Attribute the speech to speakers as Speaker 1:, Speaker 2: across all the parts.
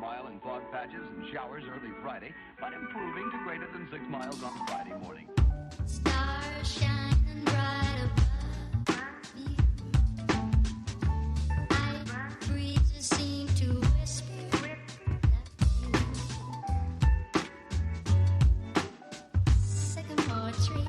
Speaker 1: mile in fog patches and showers early Friday, but improving to greater than 6 miles on Friday morning.
Speaker 2: Stars shining bright above you. Night breezes seem to whisper sycamore tree.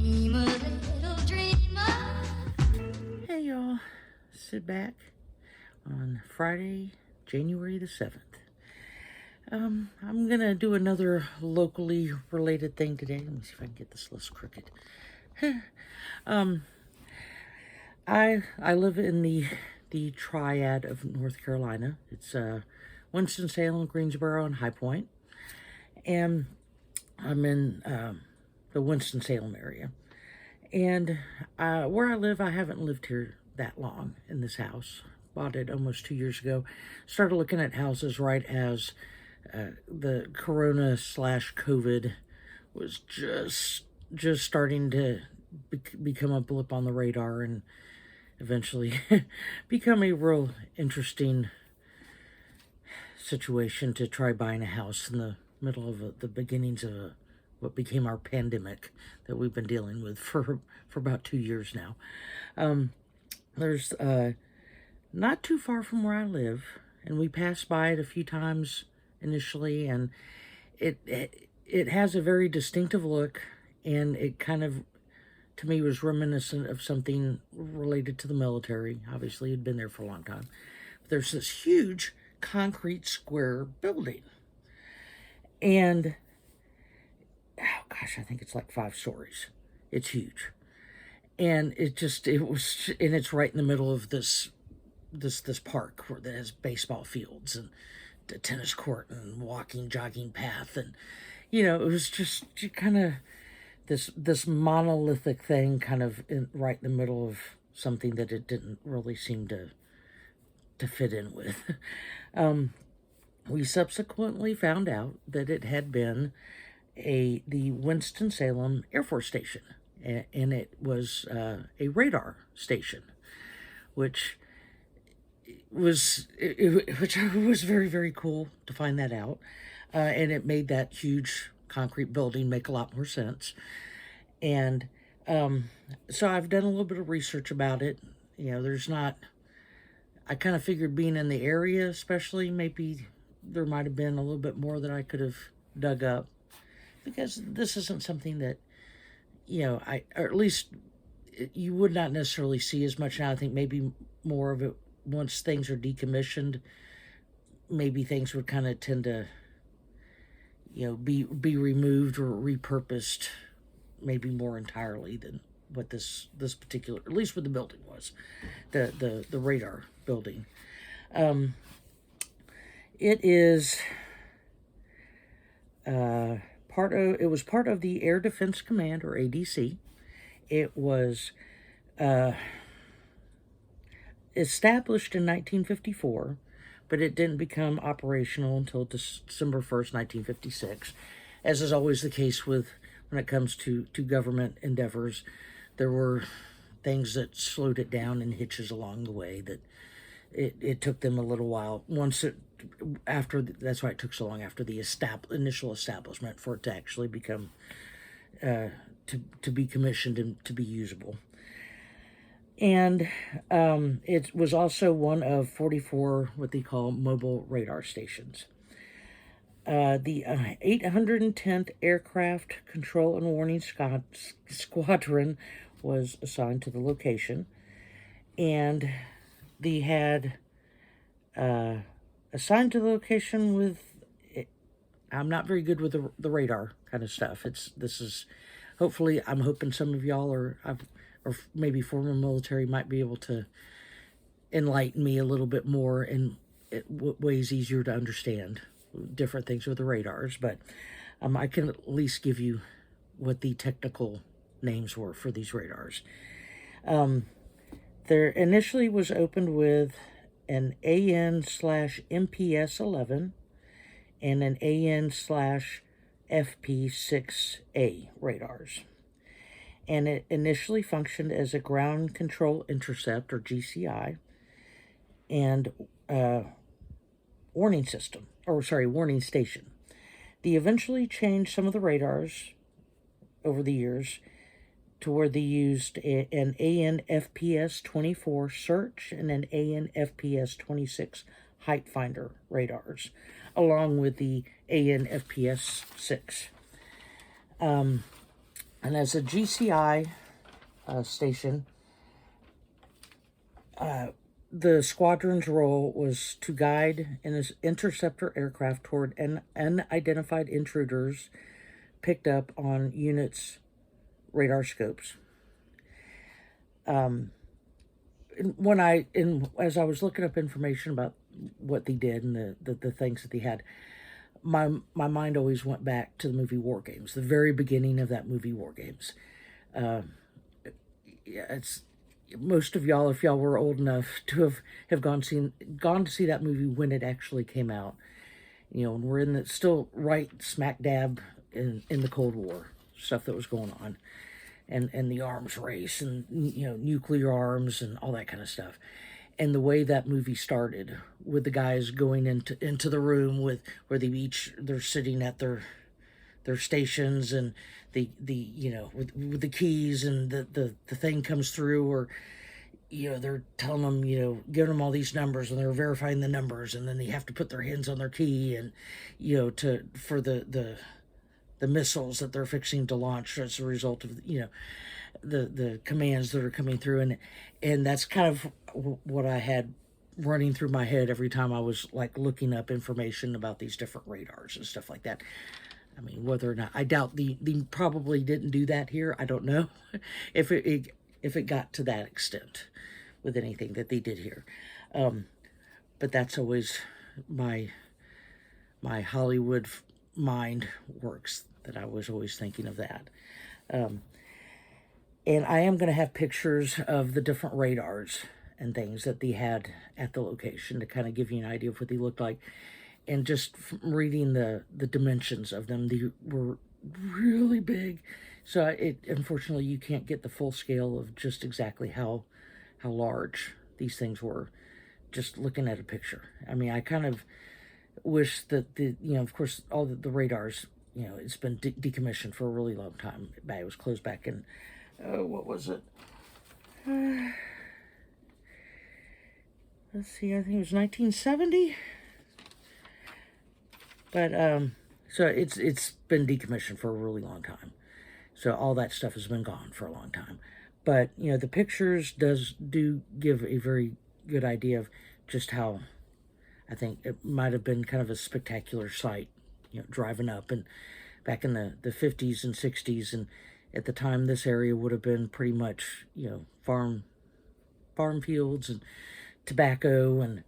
Speaker 2: Dream a little dreamer.
Speaker 3: Hey y'all, sit back on Friday, January the 7th. I'm gonna do another locally related thing today. Let me see if I can get this less crooked. I live in the triad of North Carolina. It's Winston, Salem, Greensboro, and High Point, and I'm in the Winston-Salem area. And where I live, I haven't lived here that long in this house. Bought it almost 2 years ago. Started looking at houses right as the Corona/COVID was just starting to become a blip on the radar, and eventually become a real interesting situation to try buying a house in the middle of the beginnings of what became our pandemic that we've been dealing with for about 2 years now. There's not too far from where I live, and we passed by it a few times initially, and it has a very distinctive look, and it kind of, to me, was reminiscent of something related to the military. Obviously, it had been there for a long time. But there's this huge concrete square building, and oh gosh, I think it's like 5 stories. It's huge, and it's right in the middle of this park where that has baseball fields and the tennis court and jogging path, and it was just kind of this monolithic thing, kind of right in the middle of something that it didn't really seem to fit in with. We subsequently found out that it had been the Winston-Salem Air Force Station, and it was a radar station, which was very, very cool to find that out, and it made that huge concrete building make a lot more sense. And so I've done a little bit of research about it. I kind of figured, being in the area especially, maybe there might have been a little bit more that I could have dug up, because this isn't something that or at least you would not necessarily see as much now. I think maybe more of it, once things are decommissioned, maybe things would kind of tend to, be removed or repurposed, maybe more entirely than what this particular, at least what the building was, the radar building. It is it was part of the Air Defense Command, or ADC. It was established in 1954, but it didn't become operational until December 1st, 1956. As is always the case when it comes to government endeavors, there were things that slowed it down and hitches along the way, that it took them a little while. That's why it took so long after the initial establishment for it to actually become to be commissioned and to be usable. And it was also one of 44 what they call mobile radar stations. The 810th Aircraft Control and Warning Squadron was assigned to the location, and they had assigned to the location with, I'm not very good with the radar kind of stuff. Hopefully, I'm hoping some of y'all or maybe former military might be able to enlighten me a little bit more in ways easier to understand different things with the radars. But I can at least give you what the technical names were for these radars. There initially was opened with an AN/MPS 11 and an AN/FP6A radars. And it initially functioned as a ground control intercept, or GCI, and warning system, warning station. They eventually changed some of the radars over the years to where they used an AN/FPS 24 search and an AN/FPS 26 height finder radars, along with the AN/FPS 6. And as a GCI station, the squadron's role was to guide an interceptor aircraft toward unidentified intruders picked up on units' radar scopes. As I was looking up information about what they did and the things that they had, my mind always went back to the movie War Games, the very beginning of that movie War Games. It's most of y'all, if y'all were old enough to have gone to see that movie when it actually came out, and we're in the still right smack dab in the Cold War stuff that was going on, and the arms race and nuclear arms and all that kind of stuff. And the way that movie started with the guys going into the room where they're sitting at their stations, and with the keys, and the thing comes through, or they're telling them, giving them all these numbers, and they're verifying the numbers, and then they have to put their hands on their key, and for the missiles that they're fixing to launch as a result of the commands that are coming through, and that's kind of what I had running through my head every time I was like looking up information about these different radars and stuff like that. I mean, whether or not, I doubt they probably didn't do that here. I don't know if it got to that extent with anything that they did here. But that's always my Hollywood mind works, that I was always thinking of that. And I am going to have pictures of the different radars and things that they had at the location to kind of give you an idea of what they looked like. And just from reading the dimensions of them, they were really big. So unfortunately, you can't get the full scale of just exactly how large these things were just looking at a picture. I mean, I kind of wish that of course, all the radars, it's been decommissioned for a really long time. It was closed back in, what was it? Let's see, I think it was 1970. But, so it's been decommissioned for a really long time. So all that stuff has been gone for a long time. But, the pictures do give a very good idea of just how, I think it might have been kind of a spectacular sight, driving up, and back in the 50s and 60s. And at the time, this area would have been pretty much, farm fields and tobacco and,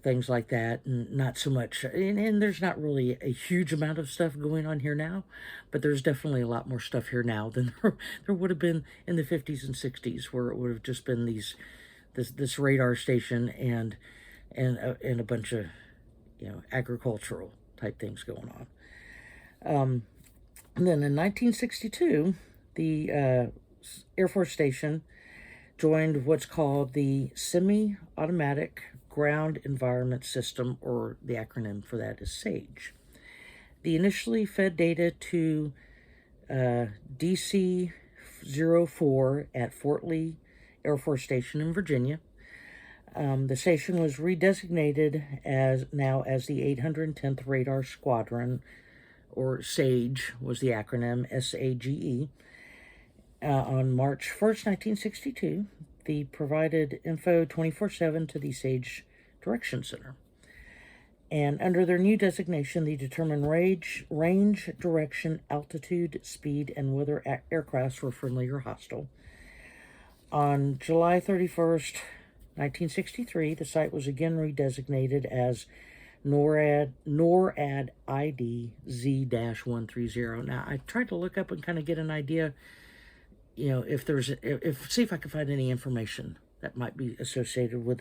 Speaker 3: things like that, and not so much, and there's not really a huge amount of stuff going on here now, but there's definitely a lot more stuff here now than there would have been in the 50s and 60s, where it would have just been this radar station and a bunch of, agricultural type things going on. And then in 1962, the Air Force Station joined what's called the Semi-Automatic Ground Environment System, or the acronym for that is SAGE. They initially fed data to DC-04 at Fort Lee Air Force Station in Virginia. The station was redesignated as the 810th Radar Squadron, or SAGE was the acronym, SAGE. On March 1st, 1962, they provided info 24/7 to the SAGE Direction Center. And under their new designation, they determined range, direction, altitude, speed, and whether aircrafts were friendly or hostile. On July 31st, 1963, the site was again redesignated as NORAD ID Z-130. Now, I tried to look up and kind of get an idea, see if I could find any information that might be associated with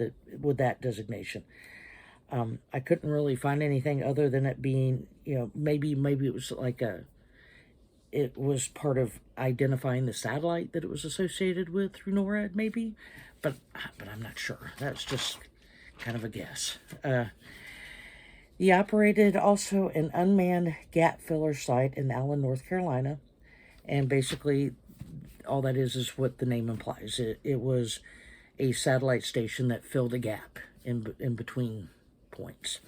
Speaker 3: that designation. I couldn't really find anything other than it being, maybe it was like it was part of identifying the satellite that it was associated with through NORAD, maybe, but I'm not sure. That's just kind of a guess. He operated also an unmanned gap filler site in Allen, North Carolina. And basically, all that is what the name implies. It was a satellite station that filled a gap in between points.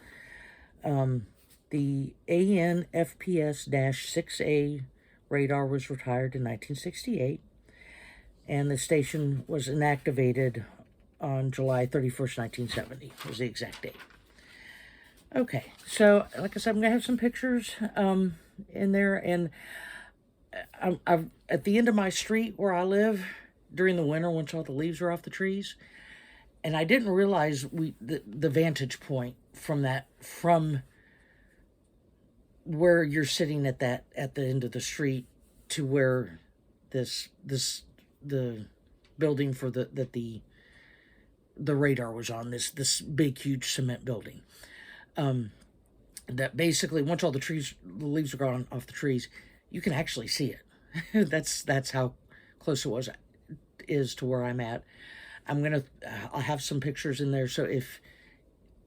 Speaker 3: The AN-FPS-6A radar was retired in 1968, and the station was inactivated on July 31st, 1970, was the exact date. Okay, so like I said, I'm going to have some pictures in there, and I'm at the end of my street where I live during the winter once all the leaves are off the trees, and I didn't realize the vantage point from where you're sitting at the end of the street to where the building for the radar was on, this big huge cement building. That basically once all the leaves are gone off the trees, you can actually see it. that's how close it is to where I'm at. I'll have some pictures in there, so if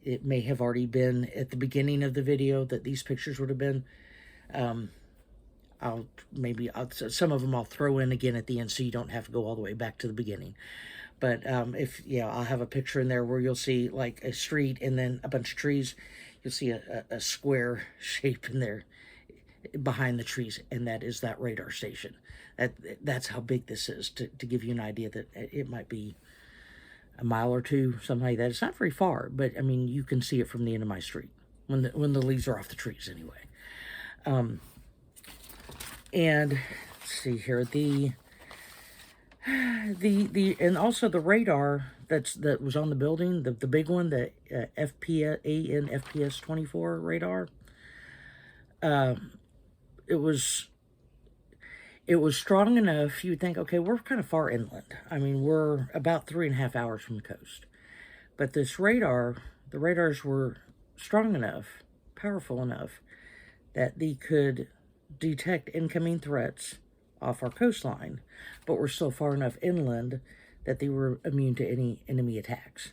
Speaker 3: it may have already been at the beginning of the video that these pictures would have been, some of them I'll throw in again at the end so you don't have to go all the way back to the beginning. But I'll have a picture in there where you'll see like a street and then a bunch of trees. You'll see a square shape in there behind the trees, and that is that radar station. That's how big this is, to give you an idea that it might be a mile or two, something like that. It's not very far, but I mean, you can see it from the end of my street when the leaves are off the trees anyway. And let's see here, and also the radar that was on the building, the big one, the AN-FPS 24 radar. It was strong enough. You'd think, okay, we're kind of far inland. I mean, we're about 3.5 hours from the coast. But the radars were strong enough, powerful enough, that they could detect incoming threats off our coastline, but were still far enough inland that they were immune to any enemy attacks.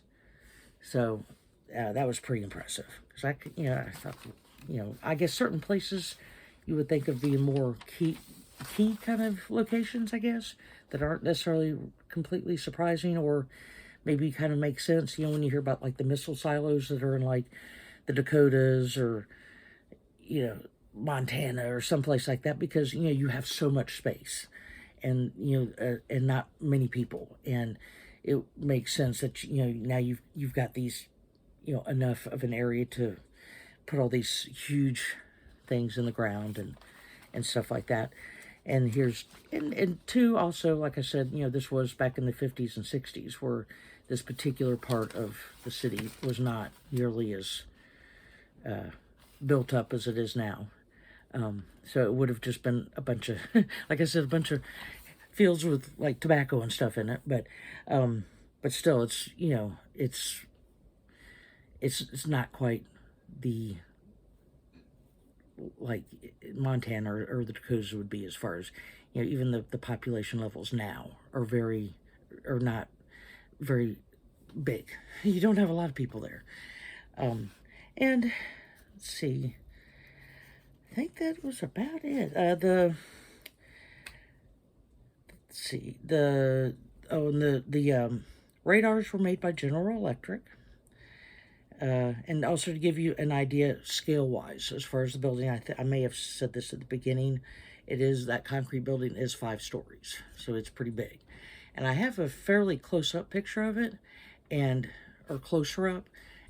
Speaker 3: So that was pretty impressive. Because I thought, I guess certain places you would think of being more key kind of locations, I guess, that aren't necessarily completely surprising, or maybe kind of make sense, when you hear about like the missile silos that are in like the Dakotas or, Montana or someplace like that, because, you have so much space and, and not many people. And it makes sense that, now you've got these, enough of an area to put all these huge things in the ground and stuff like that. And and two, also, like I said, this was back in the 50s and 60s, where this particular part of the city was not nearly as built up as it is now. So it would have just been a bunch of, like I said, a bunch of fields with like tobacco and stuff in it. But still, it's it's not quite the, like Montana or the Dakotas would be, as far as, even the population levels now are not very big. You don't have a lot of people there. And let's see, I think that was about it. The radars were made by General Electric. And also to give you an idea scale-wise, as far as the building, I may have said this at the beginning, that concrete building is 5 stories, so it's pretty big. And I have a fairly close-up picture of it, or closer up,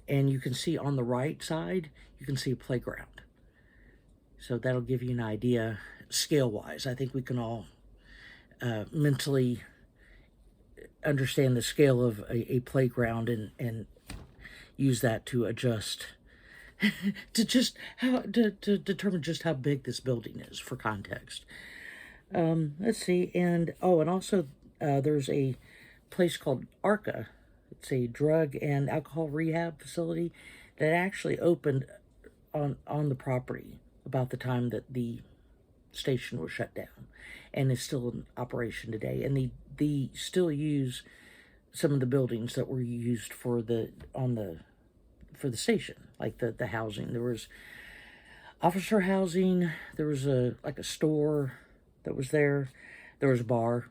Speaker 3: and you can see on the right side, you can see a playground. So that'll give you an idea scale-wise. I think we can all mentally understand the scale of a playground and use that to adjust to determine just how big this building is, for context. Let's see, and also there's a place called ARCA. It's a drug and alcohol rehab facility that actually opened on the property about the time that the station was shut down, and is still in operation today. And they still use some of the buildings that were used on the for the station, like the housing. There was officer housing. There was a store that was there. There was a bar.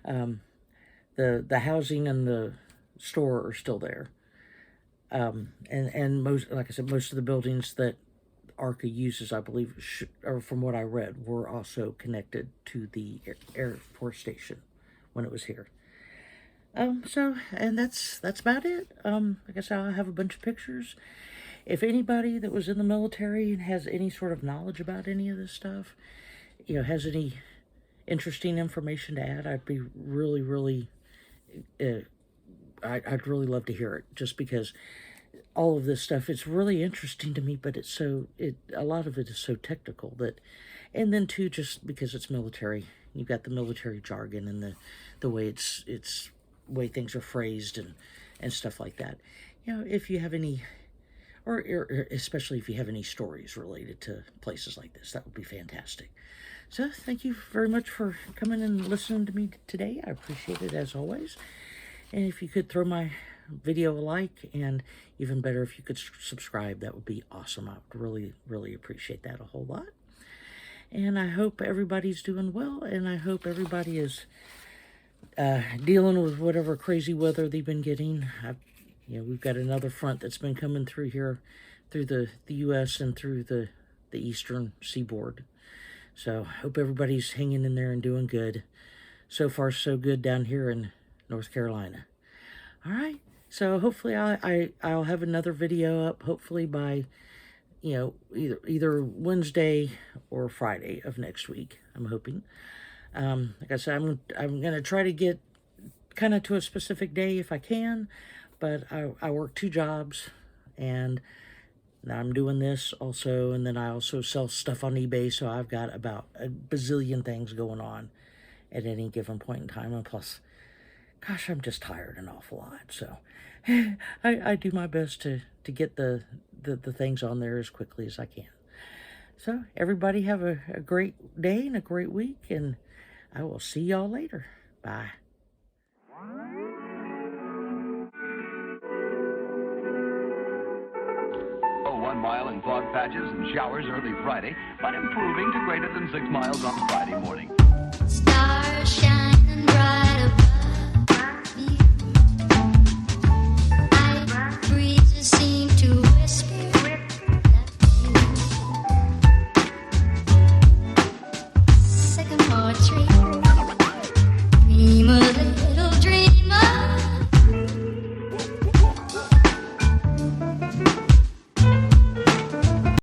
Speaker 3: The housing and the store are still there. And most, like I said, most of the buildings that ARCA uses, I believe, or from what I read, were also connected to the Air Force Station when it was here. So, and that's about it. Like I said, I have a bunch of pictures. If anybody that was in the military and has any sort of knowledge about any of this stuff, has any interesting information to add, I'd be really, I'd really love to hear it, just because all of this stuff, it's really interesting to me, but a lot of it is so technical that, and then too, just because it's military, you've got the military jargon and the way it's way things are phrased and stuff like that. If you have any, or especially if you have any stories related to places like this, that would be fantastic. So thank you very much for coming and listening to me today. I appreciate it as always. And if you could throw my video a like, and even better if you could subscribe, that would be awesome. I would really appreciate that a whole lot. And I hope everybody's doing well, and I hope everybody is dealing with whatever crazy weather they've been getting. We've got another front that's been coming through here, through the U.S. and through the eastern seaboard. So I hope everybody's hanging in there and doing good. So far, so good down here in North Carolina. All right. So hopefully I'll have another video up, hopefully by, either Wednesday or Friday of next week, I'm hoping. Like I said, I'm going to try to get kind of to a specific day if I can, but I work 2 jobs, and now I'm doing this also, and then I also sell stuff on eBay, so I've got about a bazillion things going on at any given point in time, and plus, gosh, I'm just tired an awful lot, so I do my best to get the things on there as quickly as I can. So everybody have a great day and a great week, and I will see y'all later. Bye.
Speaker 1: Oh, 1 mile in fog patches and showers early Friday, but improving to greater than 6 miles on Friday morning.
Speaker 2: Stars shining bright.